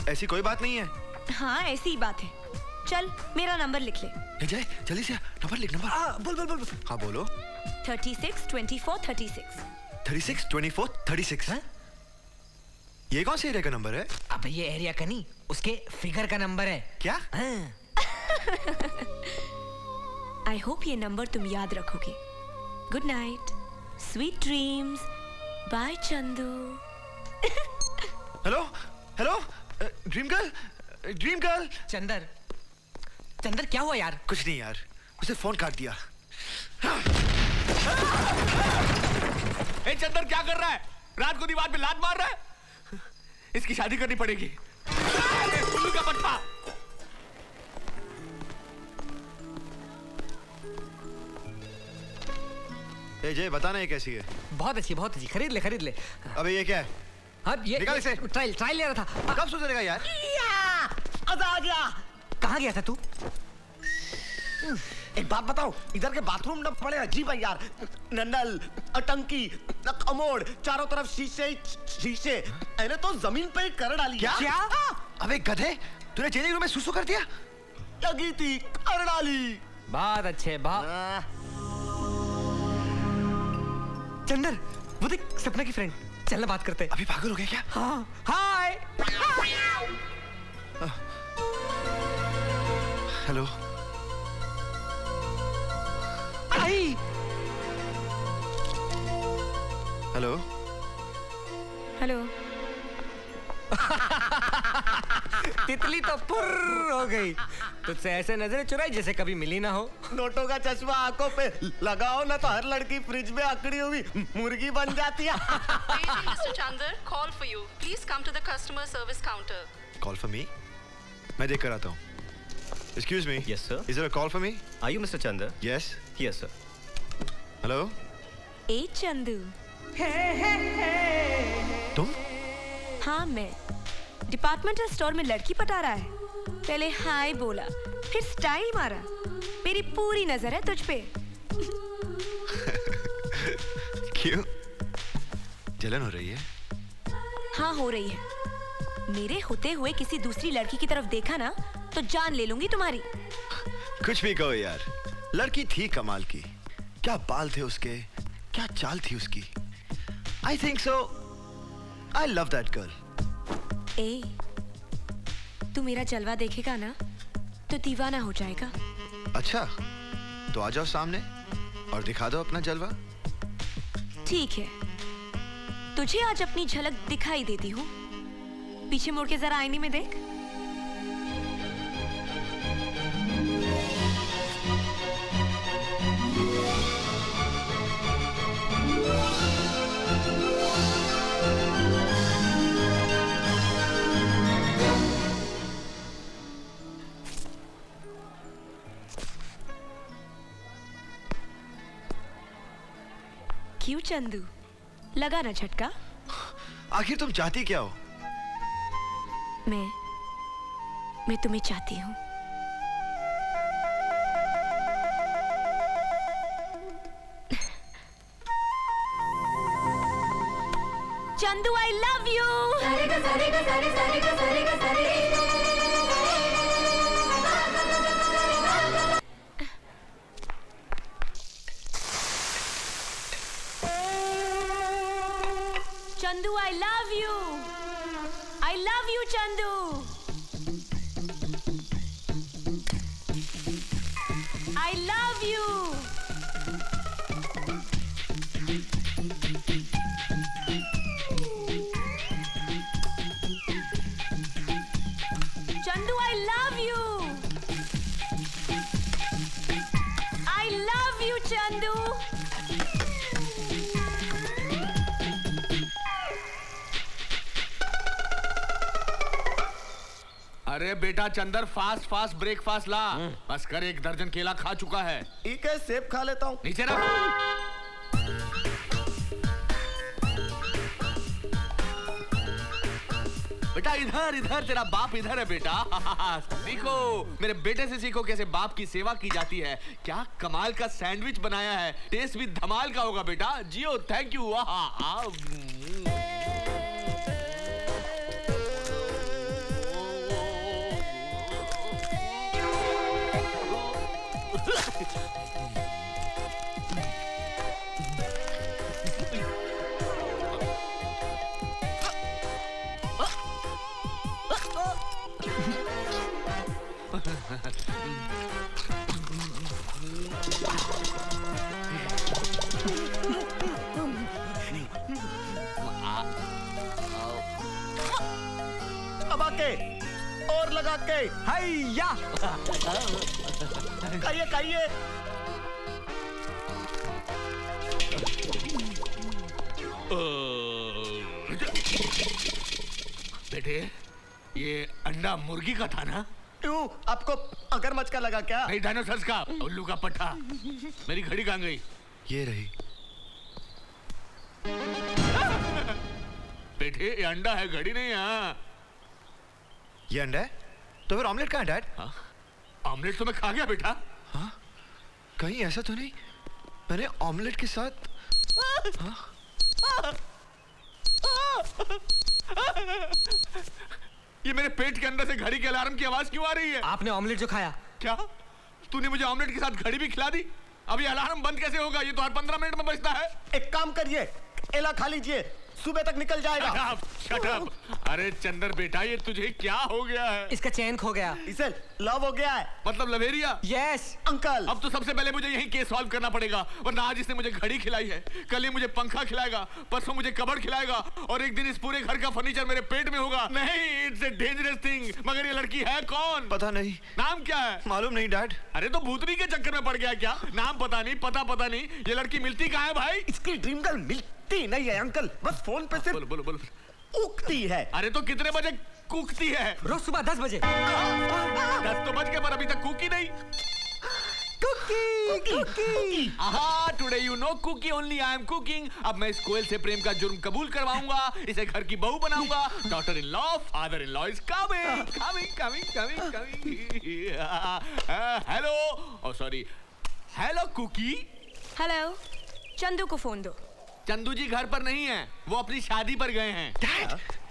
ऐसी कोई बात नहीं है। हाँ ऐसी ही बात है। चल मेरा नंबर लिख ले। जय जल्दी से नंबर लिख। नंबर बोल। हाँ बोलो। 36 24 36। 36 24 36। ये कौन से एरिया का नंबर है? अब ये एरिया का नहीं, उसके फिगर का नंबर है। क्या? आई होप ये नंबर तुम याद रखोगे। Good night, sweet dreams, bye Chandu. Hello dream girl. Chandar क्या हुआ यार? कुछ नहीं यार, उसे फोन काट दिया। ए चंदर क्या कर रहा है? रात को दीवार पे लात मार रहा है। इसकी शादी करनी पड़ेगी। उल्लू का पट्टा। ए जय बताना ये कैसी है? बहुत अच्छी खरीद ले। अबे ये क्या है? अब ये निकाल इसे। ट्रायल ले रहा था। कब सोचेगा यार? अब आ गया। कहाँ गया था तू? एक बात बताओ, इधर के बाथरूम न बड़े अजीब है यार। नल, टंकी, कमोड, चारों तरफ शीशे। मैंने तो जमीन पे ही कर डाली। क्या? अबे गधे, तूने चेंजिंग रूम में सुसु कर दिया? लगी थी, कर डाली। बहुत अच्छे, चंदर, वो देख सपना की फ्रेंड। चलना बात करते। अभी पागल हो गया क्या? हाँ। हाय। हेलो। आई। हेलो। तितली तो पुर्र हो गई। तुझसे ऐसे नजरें चुराई जैसे कभी मिली ना हो। नोटों का चश्मा आंखों पे लगाओ ना तो हर लड़की फ्रिज में अकड़ी हुई मुर्गी बन जाती है। Mr. Chandar, call for you. Please come to the customer service counter. Call for me? मैं देख कर आता हूँ। Excuse me. Yes, sir. Is there a call for me? Are you Mr. Chandar? Yes. Yes, sir. Hello. ए चंदू। तुम? हाँ मैं। Departmental store में लड़की पटा रहा है। पहले हाय बोला, फिर स्टाइल मारा। मेरी पूरी नजर है तुझ पे। क्यों? जलन हो रही है? हाँ हो रही है। मेरे होते हुए किसी दूसरी लड़की की तरफ देखा ना तो जान ले लूंगी तुम्हारी। कुछ भी कहो यार, लड़की थी कमाल की। क्या बाल थे उसके, क्या चाल थी उसकी। I think so. I love that girl. ए, तू मेरा जलवा देखेगा ना तो दीवाना हो जाएगा। अच्छा, तो आ जाओ सामने और दिखा दो अपना जलवा। ठीक है, तुझे आज अपनी झलक दिखाई देती हूँ। पीछे मुड़ के जरा आईने में देख। क्यों चंदू, लगा ना झटका? आखिर तुम चाहती क्या हो? मैं तुम्हें चाहती हूँ। Chandu I love you. Chandu I love you. I love you, Chandu. I love you. Chandu, I love you. I love you, Chandu. अरे बेटा चंदर, फास्ट ब्रेकफास्ट ला। बस कर, 1 दर्जन केला खा चुका है। ठीक है, सेब खा लेता हूँ। नीचे रख। बेटा इधर तेरा बाप इधर है बेटा। सीखो, मेरे बेटे से सीखो कैसे बाप की सेवा की जाती है। क्या कमाल का सैंडविच बनाया है, टेस्ट भी धमाल का होगा बेटा। जियो, थैंक यू। अब आके और लगा के हैया खाइए खाइए। बेटे ये अंडा मुर्गी का था ना? क्यों आपको मगरमच्छ का लगा क्या? नहीं, डायनासोर का, उल्लू का पट्टा। मेरी घड़ी कहाँ गई? ये रही। बेटे ये अंडा है, घड़ी नहीं है। ये अंडा है? तो फिर ऑमलेट कहाँ है डैड? हाँ? ऑमलेट तो मैं खा गया बेटा। हाँ? कहीं ऐसा तो नहीं मैंने ऑमलेट के साथ? हाँ? ये मेरे पेट के अंदर से घड़ी के अलार्म की आवाज क्यों आ रही है? आपने ऑमलेट जो खाया। क्या तूने मुझे ऑमलेट के साथ घड़ी भी खिला दी? अब ये अलार्म बंद कैसे होगा? ये तो हर 15 मिनट में बजता है। एक काम करिए, एला खा लीजिए, सुबह तक निकल जाएगा। Shut up. अरे चंदर बेटा ये तुझे क्या हो गया है? इसका चैन खो गया। इसे लव हो गया है। मतलब लवेरिया? यस अंकल अब तो सबसे पहले मुझे यही केस सॉल्व करना पड़ेगा, वरना आज इसने मुझे घड़ी खिलाई है, कल ये मुझे पंखा खिलाएगा, परसों मुझे कबर्ड खिलाएगा और एक दिन इस पूरे घर का फर्नीचर मेरे पेट में होगा। नहीं, इट्स ए डेंजरस थिंग। मगर ये लड़की है कौन? पता नहीं। नाम क्या है? मालूम नहीं डैड। अरे तो भूतनी के चक्कर में पड़ गया क्या? नाम पता नहीं, पता नहीं। ये लड़की मिलती कहाँ है भाई? इसकी ड्रीम गर्ल मिलती नहीं है अंकल, बस फोन पे सिर्फ बोलो। उगती है। अरे तो कितने बजे कूकती है? रोज सुबह 10 बजे। 10 तो बज के पर अभी तक कूकी नहीं। Cookie. Aha, today you no cookie only I am cooking. अब मैं इस कोयल से प्रेम का जुर्म कबूल करवाऊंगा, इसे घर की बहू बनाऊंगा। Daughter in law, father in law is coming. Hello, oh sorry, hello cookie. Hello, Chandu को फोन दो। चंदू जी घर पर नहीं है, वो अपनी शादी पर गए हैं।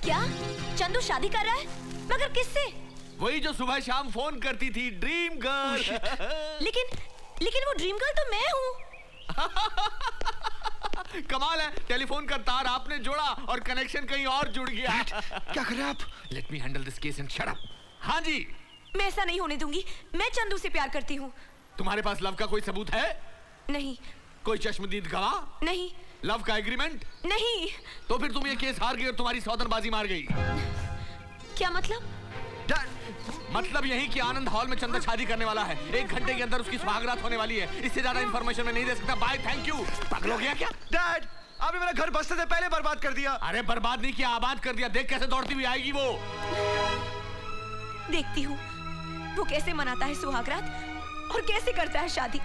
क्या चंदू शादी कर रहा है? मगर किससे? वही जो सुबह शाम फोन करती थी, ड्रीम गर्ल। लेकिन वो ड्रीम गर्ल तो मैं हूँ। कमाल है, टेलीफोन का तार आपने जोड़ा और कनेक्शन कहीं और जुड़ गया। क्या कर रहे हैं आप? Let me handle this case and shut up. हाँ जी, मैं ऐसा नहीं होने दूंगी। मैं चंदू से प्यार करती हूँ। तुम्हारे पास लव का कोई सबूत है? नहीं। कोई चश्मदीद गवाह? नहीं। लव का एग्रीमेंट? नहीं। तो फिर तुम ये केस हार गई और तुम्हारी सौतनबाजी मार गई। क्या मतलब? मतलब यही कि आनंद हॉल में चंदा शादी करने वाला है। 1 घंटे के अंदर उसकी सुहागरात होने वाली है। इससे ज्यादा इंफॉर्मेशन मैं नहीं दे सकता। Bye, thank you. पागल हो गया क्या? डैड, आपने मेरा घर बसने से पहले बर्बाद कर दिया। अरे बर्बाद नहीं किया, आबाद कर दिया। देख कैसे दौड़ती हुई आएगी वो। देखती हूँ वो कैसे मनाता है सुहागरात और कैसे करता है शादी।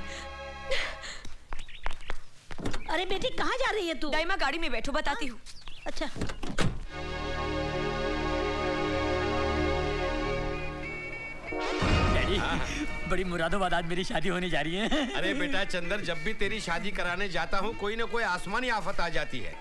अरे बेटी कहाँ जा रही है तू? दाइमा गाड़ी में बैठो, बताती हूँ। अच्छा। डैडी, बड़ी मुरादाबाद आज मेरी शादी होने जा रही है। अरे बेटा चंदर, जब भी तेरी शादी कराने जाता हूँ कोई ना कोई आसमानी आफत आ जाती है।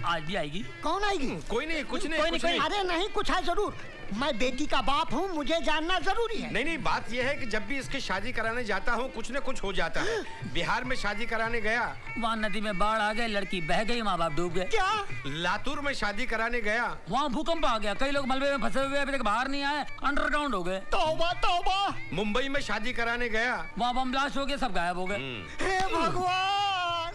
आज भी आएगी? कौन आएगी? कोई नहीं, कुछ नहीं, कुछ नहीं। अरे नहीं, कुछ है जरूर। मैं बेटी का बाप हूँ, मुझे जानना जरूरी है। नहीं, बात यह है कि जब भी इसकी शादी कराने जाता हूँ कुछ न कुछ हो जाता है। बिहार में शादी कराने गया, वहाँ नदी में बाढ़ आ गई, लड़की बह गई, माँ बाप डूब गए। क्या? लातूर में शादी कराने गया, वहाँ भूकंप आ गया, कई लोग मलबे में फंसे हुए अभी तक बाहर नहीं आए, अंडरग्राउंड हो गए। तौबा तौबा। मुंबई में शादी कराने गया, वहाँ बम ब्लास्ट हो गया, सब गायब हो गए। हे भगवान,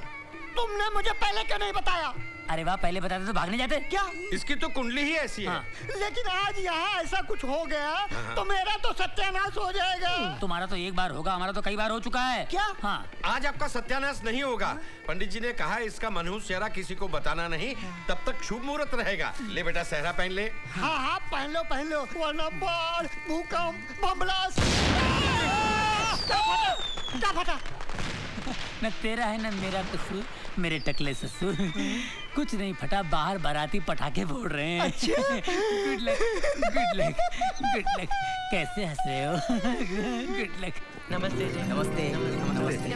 तुमने मुझे पहले क्यों नहीं बताया? अरे वाह, पहले बताते तो भागने जाते। क्या? इसकी तो कुंडली ही ऐसी है। हाँ। लेकिन आज यहाँ ऐसा कुछ हो गया तो मेरा तो सत्यानाश हो जाएगा। तुम्हारा तो एक बार होगा, हमारा तो कई बार हो चुका है। क्या? हाँ। आज आपका सत्यानाश नहीं होगा। पंडित जी ने कहा इसका मनहूस चेहरा किसी को बताना नहीं, तब तक शुभ मुहूर्त रहेगा। ले बेटा सहरा पहन ले। हाँ, पहन लो, वरना बाढ़, भूकंप, बम ब्लास्ट। क्या फटा? न तेरा है न मेरा कसूर, मेरे टकले ससुर। कुछ नहीं फटा, बाहर बाराती पटाखे फोड़ रहे हैं। अच्छा। Good luck, good luck, good luck. कैसे हंस रहे हो? Good luck. नमस्ते जी। नमस्ते।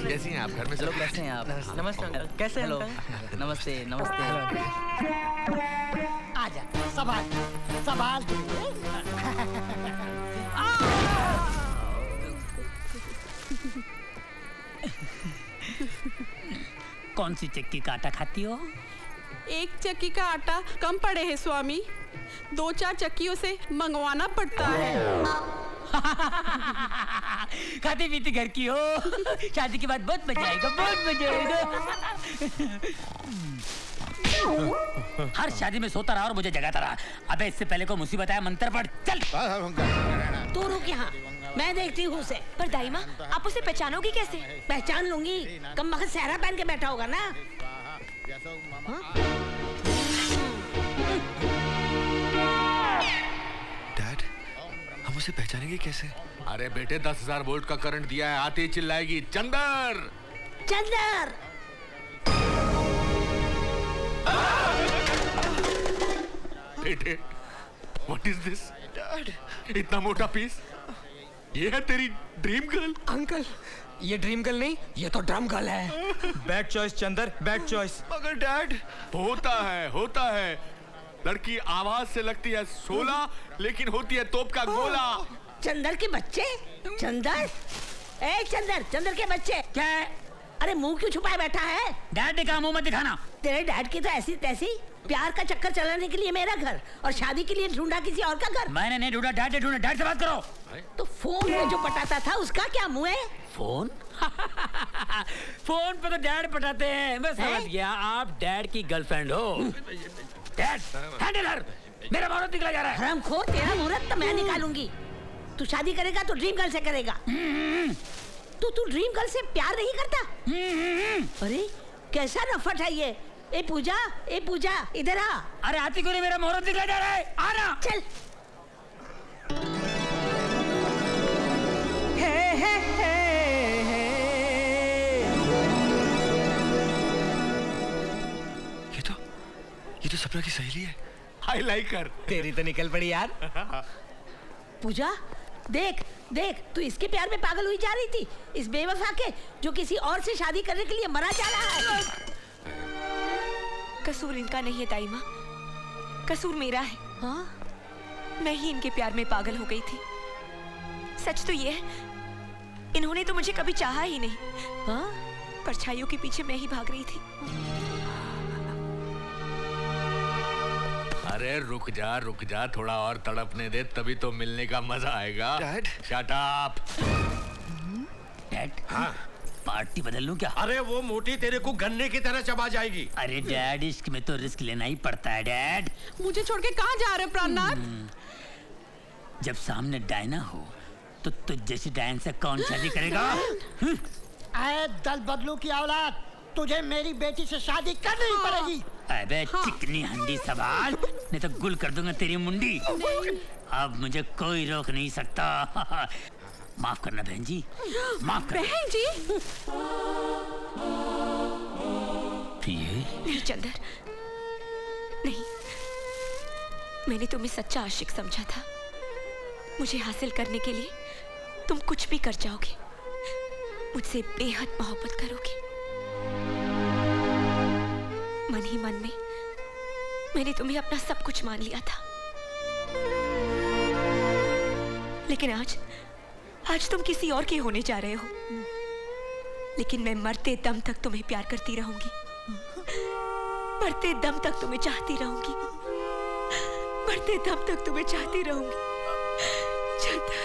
कैसी हैं आप? घर में सब कैसे हैं आप? नमस्ते। कैसे हैं अंकल? नमस्ते। आजा, सवाल। कौन सी चक्की का आटा खाती हो? एक चक्की का आटा कम पड़े है स्वामी, 2-4 चक्कियों से मंगवाना पड़ता है। खाती पीती घर की हो, शादी के बाद बहुत मजा आएगा, बहुत मजा आएगा। हर शादी में सोता रहा और मुझे जगाता रहा। अबे इससे पहले को मुसीबत आया, मंत्र पढ़ चल। तू रुक यहाँ, मैं देखती हूँ उसे। पर दाई माँ, आप उसे पहचानोगी कैसे? पहचान लूंगी, कम वक्त सहरा पहन के बैठा होगा ना। डैड, हम उसे पहचानेंगे कैसे? अरे बेटे 10,000 वोल्ट का करंट दिया है, आते ही चिल्लाएगी चंदर चंदर। बेटे, व्हाट इज दिस? डैड, इतना मोटा पीस, ये है तेरी ड्रीम गर्ल? अंकल, ये ड्रीम गर्ल नहीं, ये तो ड्रम गर्ल है। Bad choice Chandar, bad choice. मगर डैड, होता है। लड़की आवाज से लगती है 16, लेकिन होती है तोप का गोला। चंदर के बच्चे? चंदर, ए चंदर, चंदर के बच्चे। क्या है? अरे मुंह क्यों छुपाए बैठा है? डैड ने कहा मुंह मत दिखाना। तेरे डैड की तो ऐसी तैसी, प्यार का चक्कर चलाने के लिए मेरा घर और शादी के लिए ढूंढा किसी और का घर। मैंने नहीं ढूंढा, डैड ने ढूंढा। डैड से बात करो। तो फोन में जो पटाता था उसका क्या मुंह है? फोन? फोन पे तो डैड पटाते हैं। मैं समझ गया, आप डैड की गर्लफ्रेंड हो। डैड, हैंडलर, मेरा मुहूर्त निकला जा रहा है। हरामखोर, तेरा मुहूर्त तो मैं निकालूंगी। तू शादी करेगा तो ड्रीम गर्ल से करेगा। तू ड्रीम गर्ल से प्यार नहीं करता? अरे कैसा नफट है ये। ए पूजा, इधर आ। अरे आती क्यों नहीं, मेरा मुहूर्त निकला जा रहा है। आना। चल। ये तो सपना की सहेली है। आई लाइक हर। तेरी तो निकल पड़ी यार। पूजा, देख, तू इसके प्यार में पागल हुई जा रही थी, इस बेवफा के जो किसी और से शादी करने के लिए मरा जा रहा है। कसूर इनका नहीं है दाई माँ, कसूर मेरा है। हाँ, मैं ही इनके प्यार में पागल हो गई थी। सच तो ये है, इन्होंने तो मुझे कभी चाहा ही नहीं। हाँ, परछाइयों के पीछे मैं ही भाग रही थी। अरे रुक जा, थोड़ा और तड़पने दे, तभी तो मिलने का मजा आएगा। Dad, shut up. डैड, हाँ, पार्टी बदल लूं क्या? अरे वो मोटी तेरे को गन्ने की तरह चबा जाएगी। अरे डैड, इश्क में तो रिस्क लेना ही पड़ता है डैड। मुझे छोड़ के कहाँ जा रहे प्राणनाथ? जब सामने डायना हो तो तुझ जैसी डायन से कौन शादी करेगा? आए दल बदलू की औलाद, तुझे मेरी बेटी से शादी करनी ही पड़ेगी। अबे चिकनी हंडी सवाल, नहीं तो गुल कर दूंगा तेरी मुंडी। अब मुझे कोई रोक नहीं सकता। माफ करना बहन जी, माफ करना। बहन जी? प्रिय? नहीं चंदर, नहीं। मैंने तुम्हें सच्चा आशिक समझा था। मुझे हासिल करने के लिए तुम कुछ भी कर जाओगे, मुझसे बेहद मोहब्बत करोगे। मन ही मन में मैंने तुम्हें अपना सब कुछ मान लिया था, लेकिन आज तुम किसी और के होने जा रहे हो। लेकिन मैं मरते दम तक तुम्हें प्यार करती रहूंगी, मरते दम तक तुम्हें चाहती रहूंगी, मरते दम तक तुम्हें चाहती रहूंगी। चंदर,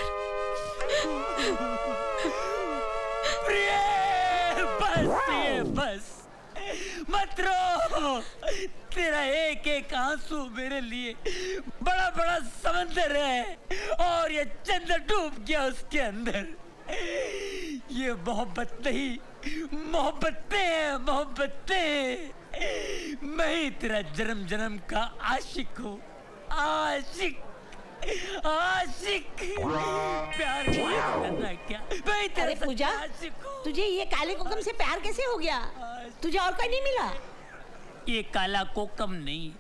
प्रिय, बस मत रो। तेरा एक एक आंसू मेरे लिए बड़ा बड़ा समंदर है, और ये चंदर डूब गया उसके अंदर। ये मोहब्बत नहीं, मोहब्बतें हैं, मोहब्बतें। मैं ही तेरा जन्म जन्म का आशिक हूँ, आशिक। प्यार करना क्या? मैं तेरा पूजा, आशिक हूँ। तुझे ये काले कोकम से प्यार कैसे हो गया? तुझे और कोई नहीं मिला? ये काला कोकम नहीं,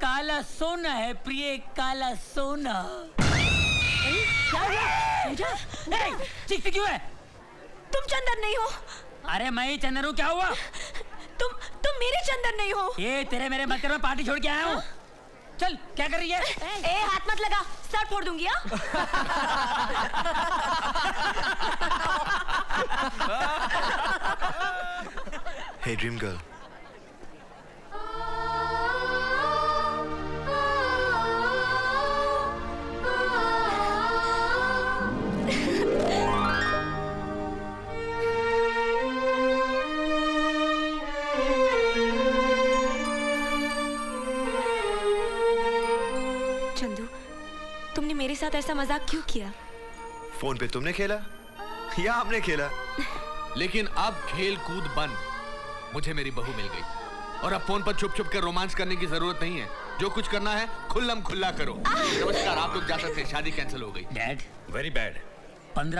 काला सोना है प्रिय, काला सोना। क्या हुआ? पूजा, चीखती क्यों है? तुम चंदर नहीं हो। अरे मैं ही चंदर हूँ, क्या हुआ? तुम मेरे चंदर नहीं हो। ये तेरे मेरे मत में पार्टी छोड़ के आया हूँ। चल, क्या कर रही है? ए, हाथ मत लगा, सर फोड़ दूंगी। हे ड्रीम गर्ल, साथ ऐसा मजाक क्यों किया? फोन पे तुमने खेला या हमने खेला? लेकिन अब खेल कूद बंद। मुझे मेरी बहू मिल गई और अब फोन पर छुप छुप कर रोमांस करने की जरूरत नहीं है। जो कुछ करना है खुल्लम खुल्ला करो। नमस्कार, आप लोग जा सकते हैं, शादी कैंसिल हो गई। Dad very bad. 15